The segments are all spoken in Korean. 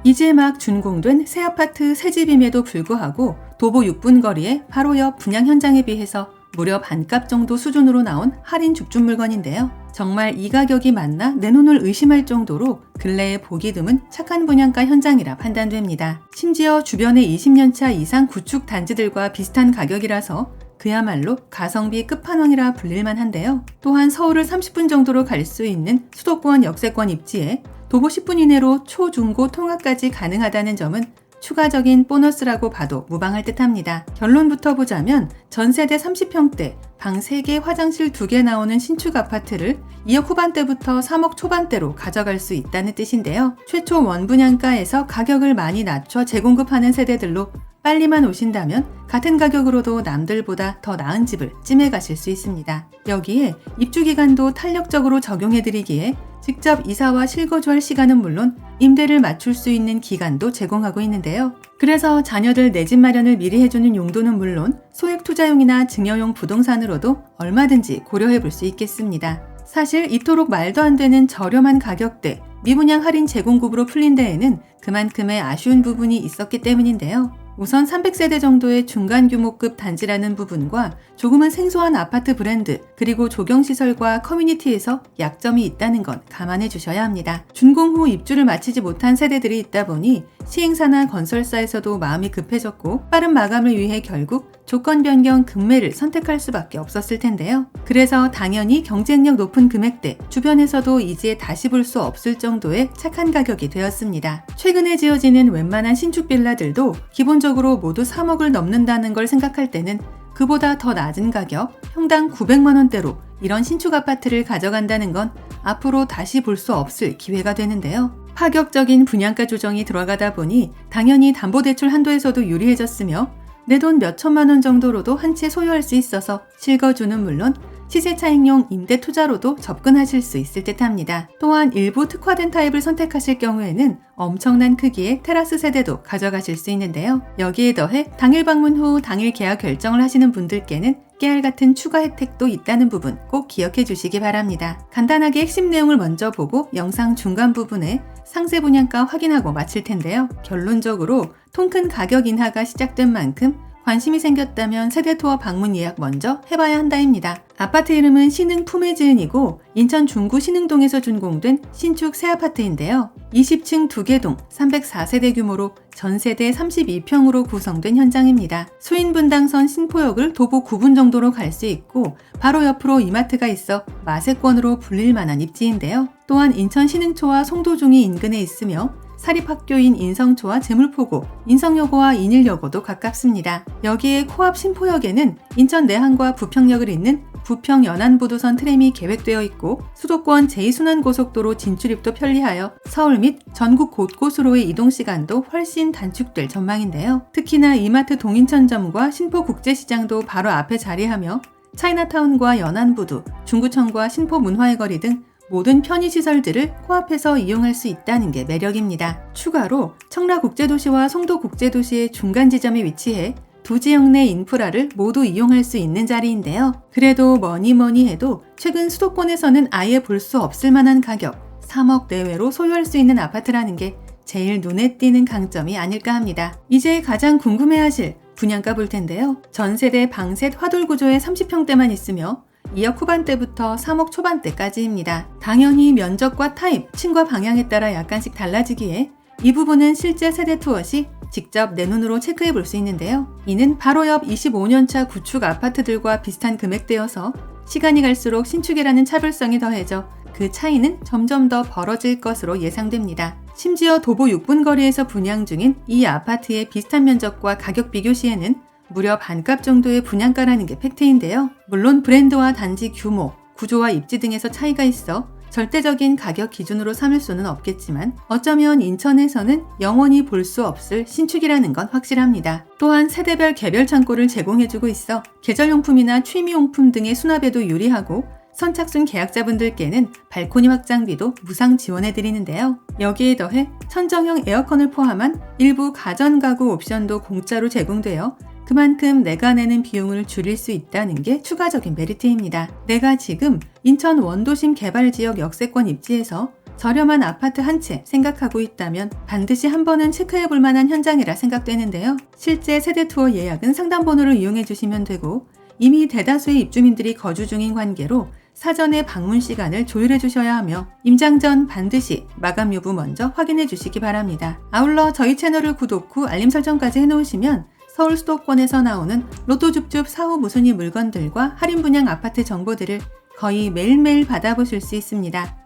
이제 막 준공된 새 아파트 새 집임에도 불구하고 도보 6분 거리에 바로 옆 분양 현장에 비해서 무려 반값 정도 수준으로 나온 할인 죽준 물건인데요. 정말 이 가격이 맞나 내 눈을 의심할 정도로 근래에 보기 드문 착한 분양가 현장이라 판단됩니다. 심지어 주변의 20년차 이상 구축 단지들과 비슷한 가격이라서 그야말로 가성비 끝판왕이라 불릴만 한데요. 또한 서울을 30분 정도로 갈 수 있는 수도권 역세권 입지에 도보 10분 이내로 초, 중, 고 통학까지 가능하다는 점은 추가적인 보너스라고 봐도 무방할 듯합니다. 결론부터 보자면 전세대 30평대, 방 3개, 화장실 2개 나오는 신축 아파트를 2억 후반대부터 3억 초반대로 가져갈 수 있다는 뜻인데요. 최초 원분양가에서 가격을 많이 낮춰 재공급하는 세대들로 빨리만 오신다면 같은 가격으로도 남들보다 더 나은 집을 찜해 가실 수 있습니다. 여기에 입주기간도 탄력적으로 적용해드리기에 직접 이사와 실거주할 시간은 물론 임대를 맞출 수 있는 기간도 제공하고 있는데요. 그래서 자녀들 내 집 마련을 미리 해주는 용도는 물론 소액 투자용이나 증여용 부동산으로도 얼마든지 고려해 볼 수 있겠습니다. 사실 이토록 말도 안 되는 저렴한 가격대, 미분양 할인 제공급으로 풀린 데에는 그만큼의 아쉬운 부분이 있었기 때문인데요. 우선 300세대 정도의 중간 규모급 단지라는 부분과 조금은 생소한 아파트 브랜드, 그리고 조경시설과 커뮤니티에서 약점이 있다는 건 감안해 주셔야 합니다. 준공 후 입주를 마치지 못한 세대들이 있다 보니 시행사나 건설사에서도 마음이 급해졌고 빠른 마감을 위해 결국 조건 변경 급매를 선택할 수밖에 없었을 텐데요. 그래서 당연히 경쟁력 높은 금액대, 주변에서도 이제 다시 볼 수 없을 정도의 착한 가격이 되었습니다. 최근에 지어지는 웬만한 신축 빌라들도 기본적으로 모두 3억을 넘는다는 걸 생각할 때는 그보다 더 낮은 가격, 평당 900만 원대로 이런 신축 아파트를 가져간다는 건 앞으로 다시 볼 수 없을 기회가 되는데요. 파격적인 분양가 조정이 들어가다 보니 당연히 담보대출 한도에서도 유리해졌으며 내 돈 몇천만 원 정도로도 한 채 소유할 수 있어서 실거주는 물론 시세 차익용 임대 투자로도 접근하실 수 있을 듯합니다. 또한 일부 특화된 타입을 선택하실 경우에는 엄청난 크기의 테라스 세대도 가져가실 수 있는데요. 여기에 더해 당일 방문 후 당일 계약 결정을 하시는 분들께는 깨알 같은 추가 혜택도 있다는 부분 꼭 기억해 주시기 바랍니다. 간단하게 핵심 내용을 먼저 보고 영상 중간 부분에 상세 분양가 확인하고 마칠 텐데요. 결론적으로 통큰 가격 인하가 시작된 만큼 관심이 생겼다면 세대 투어 방문 예약 먼저 해봐야 한다입니다. 아파트 이름은 신흥 품해지은이고 인천 중구 신흥동에서 준공된 신축 새 아파트인데요. 20층 2개 동 304세대 규모로 전세대 32평으로 구성된 현장입니다. 수인분당선 신포역을 도보 9분 정도로 갈 수 있고 바로 옆으로 이마트가 있어 마세권으로 불릴 만한 입지인데요. 또한 인천 신흥초와 송도중이 인근에 있으며 사립학교인 인성초와 제물포고, 인성여고와 인일여고도 가깝습니다. 여기에 코앞 신포역에는 인천 내항과 부평역을 잇는 부평 연안부두선 트램이 계획되어 있고 수도권 제2순환고속도로 진출입도 편리하여 서울 및 전국 곳곳으로의 이동시간도 훨씬 단축될 전망인데요. 특히나 이마트 동인천점과 신포국제시장도 바로 앞에 자리하며 차이나타운과 연안부두, 중구청과 신포문화의 거리 등 모든 편의시설들을 코앞에서 이용할 수 있다는 게 매력입니다. 추가로 청라국제도시와 송도국제도시의 중간 지점에 위치해 두 지역 내 인프라를 모두 이용할 수 있는 자리인데요. 그래도 뭐니 해도 최근 수도권에서는 아예 볼 수 없을 만한 가격, 3억 내외로 소유할 수 있는 아파트라는 게 제일 눈에 띄는 강점이 아닐까 합니다. 이제 가장 궁금해하실 분양가 볼 텐데요. 전세대 방셋 화돌 구조의 30평대만 있으며 2억 후반대부터 3억 초반대까지입니다. 당연히 면적과 타입, 층과 방향에 따라 약간씩 달라지기에 이 부분은 실제 세대 투어 시 직접 내 눈으로 체크해 볼 수 있는데요. 이는 바로 옆 25년차 구축 아파트들과 비슷한 금액대여서 시간이 갈수록 신축이라는 차별성이 더해져 그 차이는 점점 더 벌어질 것으로 예상됩니다. 심지어 도보 6분 거리에서 분양 중인 이 아파트의 비슷한 면적과 가격 비교 시에는 무려 반값 정도의 분양가라는 게 팩트인데요. 물론 브랜드와 단지 규모, 구조와 입지 등에서 차이가 있어 절대적인 가격 기준으로 삼을 수는 없겠지만 어쩌면 인천에서는 영원히 볼 수 없을 신축이라는 건 확실합니다. 또한 세대별 개별 창고를 제공해주고 있어 계절용품이나 취미용품 등의 수납에도 유리하고 선착순 계약자분들께는 발코니 확장비도 무상 지원해드리는데요. 여기에 더해 천정형 에어컨을 포함한 일부 가전가구 옵션도 공짜로 제공되어 그만큼 내가 내는 비용을 줄일 수 있다는 게 추가적인 메리트입니다. 내가 지금 인천 원도심 개발지역 역세권 입지에서 저렴한 아파트 한 채 생각하고 있다면 반드시 한 번은 체크해 볼 만한 현장이라 생각되는데요. 실제 세대 투어 예약은 상담 번호를 이용해 주시면 되고 이미 대다수의 입주민들이 거주 중인 관계로 사전에 방문 시간을 조율해 주셔야 하며 임장 전 반드시 마감 여부 먼저 확인해 주시기 바랍니다. 아울러 저희 채널을 구독 후 알림 설정까지 해놓으시면 서울 수도권에서 나오는 로또 줍줍 사후 무순위 물건들과 할인 분양 아파트 정보들을 거의 매일매일 받아보실 수 있습니다.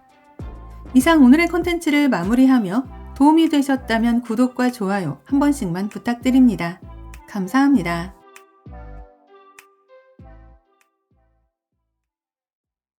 이상 오늘의 콘텐츠를 마무리하며 도움이 되셨다면 구독과 좋아요 한 번씩만 부탁드립니다. 감사합니다.